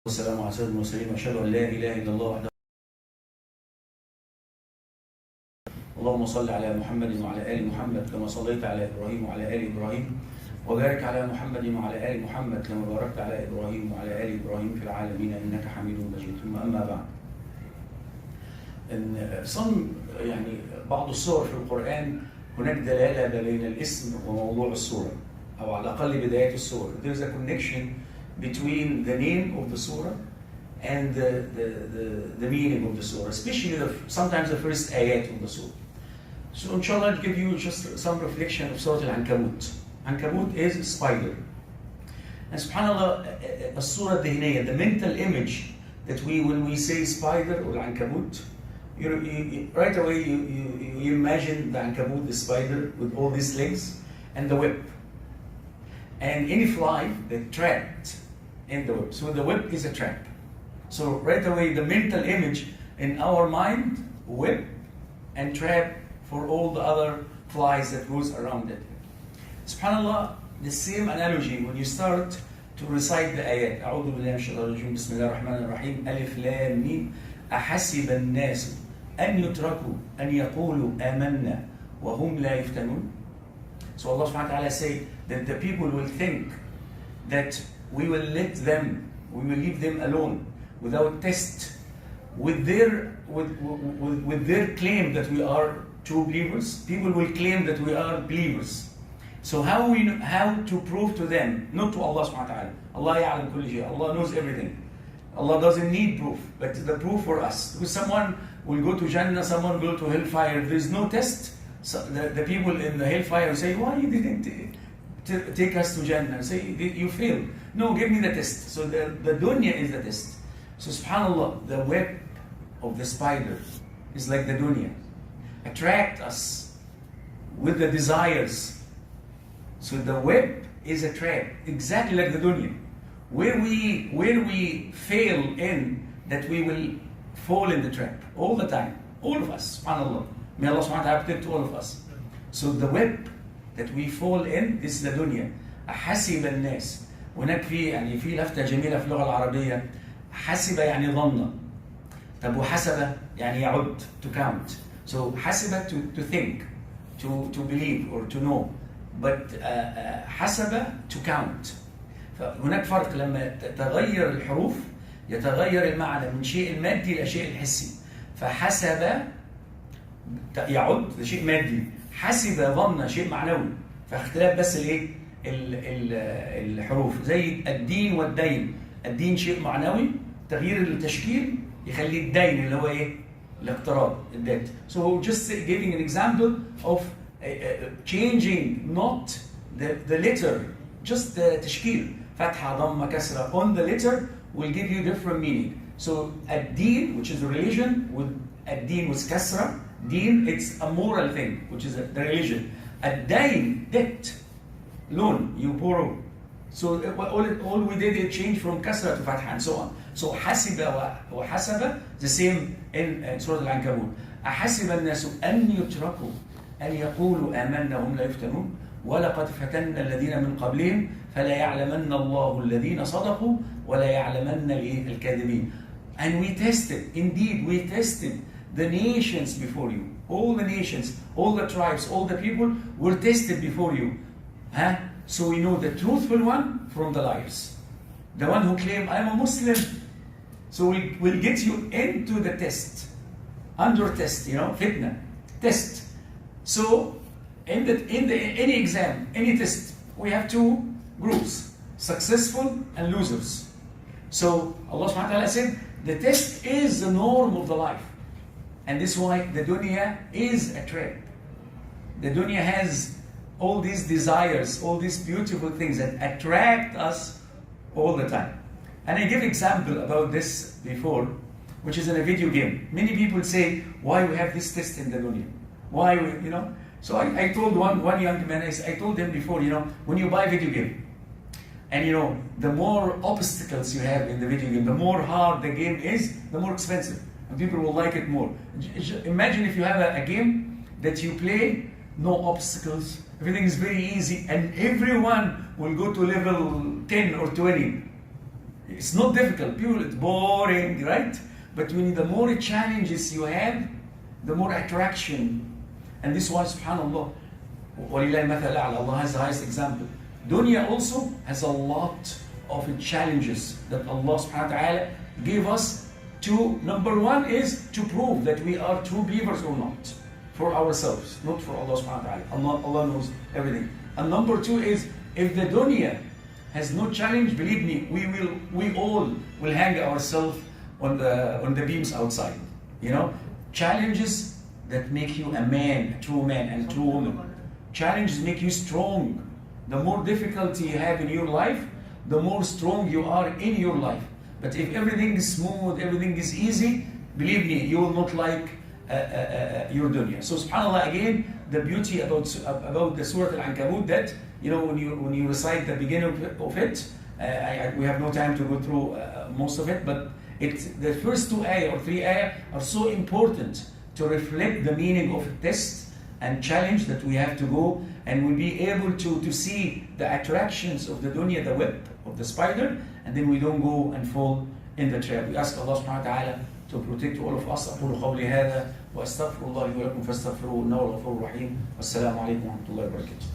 والسلام على سيد المرسلين واشهد ان لا اله الا الله وحده. اللهم صل على محمد وعلى ال محمد كما صليت على ابراهيم وعلى ال ابراهيم، وبارك على محمد وعلى ال محمد كما باركت على ابراهيم وعلى ال ابراهيم في العالمين انك حميد مجيد. ثم اما بعد، ان يعني بعض السور في القران هناك دلاله بين الاسم وموضوع السوره، او على الاقل بدايه السوره. There is a connection between the name of the surah and the meaning of the surah, especially sometimes the first ayat of the surah. So inshallah I'll give you just some reflection of Surah Al Ankaboot. Ankaboot is a spider. And subhanAllah, a surah الذهنية, the mental image that when we say spider or Ankabut, right away you imagine the Ankabut, the spider with all these legs and the web. And any fly that trapped in the web. So the web is a trap. So right away the mental image in our mind, web and trap for all the other flies that goes around it. SubhanAllah, the same analogy when you start to recite the ayat. أعوذ بالله من الشيطان الرجيم بسم الله الرحمن الرحيم ألف لام ميم أحسب الناس أن يتركوا أن يقولوا آمنا وهم لا يفتنون. So Allah subhanahu wa ta'ala say that the people will think that we will leave them alone without test with their claim that we are true believers. People will claim that we are believers. So how to prove to them, not to Allah subhanahu wa ta'ala. Allah ya'lam kulli shay. Allah knows everything. Allah doesn't need proof, but the proof for us. Because someone will go to Jannah, someone will go to hellfire. If there is no test, so the people in the hellfire say, why you didn't take us to Jannah? Say, you failed. No, give me the test. So the dunya is the test. So subhanAllah, the web of the spider is like the dunya. Attract us with the desires. So the web is a trap, exactly like the dunya. Where we fail in, that we will fall in the trap all the time. All of us, subhanAllah. May Allah subhanahu wa ta'ala protect all of us. So the web that we fall in, this is the dunya. أحسب الناس. هناك في لفتة جميلة في اللغة العربية. حسب يعني ظن. طب وحسب يعني يعد, to count. So حسب to think, to believe or to know. But حسب to count. فهناك فرق لما تتغير الحروف يتغير المعنى من شيء المادي إلى شيء الحسي. فحسب يعد ده شيء مادي، حسب ظن شيء معنوي. فاختلاف بس الايه الحروف. زي الدين والدين، الدين شيء معنوي، تغيير التشكيل يخليه الدين اللي هو ايه الاقتراض الدات. So just giving an example of changing not the letter, just the تشكيل، فتحة ضمة كسرة on the letter will give you different meaning. So الدين, which is religion, with الدين with كسرة, deen, it's a moral thing, which is the religion. الدين, debt, loan, you borrow. So all we did is change from kasra to fatha and so on. So حسب وحسب, the same in Surah Al Ankaboot. أحسب الناس أن يتركوا أن يقولوا آمنا وهم لا يفتنون ولقد فتنا الذين من قبلهم فلا يعلمن الله الذين صدقوا ولا يعلمن الكاذبين. And we tested, indeed we tested the nations before you. All the nations, all the tribes, all the people were tested before you. So we know the truthful one from the liars. The one who claimed, I'm a Muslim. So we'll get you into the test. Under test, fitna. Test. So in any exam, any test, we have two groups, successful and losers. So Allah subhanahu wa ta'ala said, the test is the norm of the life. And this is why the dunya is a trap. The dunya has all these desires, all these beautiful things that attract us all the time. And I give example about this before, which is in a video game. Many people say, why we have this test in the dunya? Why we, So I told one young man, I told him before, when you buy a video game, and the more obstacles you have in the video game, the more hard the game is, the more expensive. And people will like it more. Imagine if you have a game that you play, no obstacles, everything is very easy, and everyone will go to level 10 or 20. It's not difficult. People, it's boring, right? But when the more challenges you have, the more attraction. And this is why, subhanAllah, وَلِلَّهِ الْمَثَلُ الْأَعْلَى, Allah has the highest example. Dunya also has a lot of challenges that Allah subhanahu wa ta'ala gave us to, number one is to prove that we are true believers or not. For ourselves, not for Allah subhanahu wa ta'ala. Allah knows everything. And number two is, if the dunya has no challenge, believe me, we all will hang ourselves on the beams outside. You know, challenges that make you a man, a true man and a true woman. Challenges make you strong. The more difficulty you have in your life, the more strong you are in your life. But if everything is smooth, everything is easy, believe me, you will not like your dunya. So subhanAllah, again, the beauty about the Sura Al Ankaboot, that, you know, when you recite the beginning of it, we have no time to go through most of it, but the first 2 ayah or 3 ayah are so important to reflect the meaning of a test and challenge that we have to go, and we'll be able to see the attractions of the dunya, the web of the spider, and then we don't go and fall in the trap. We ask Allah subhanahu wa ta'ala to protect all of us. أقول قولي هذا وأستغفر الله لي ولكم فاستغفروه إنه الغفور الرحيم. والسلام عليكم ورحمة الله وبركاته.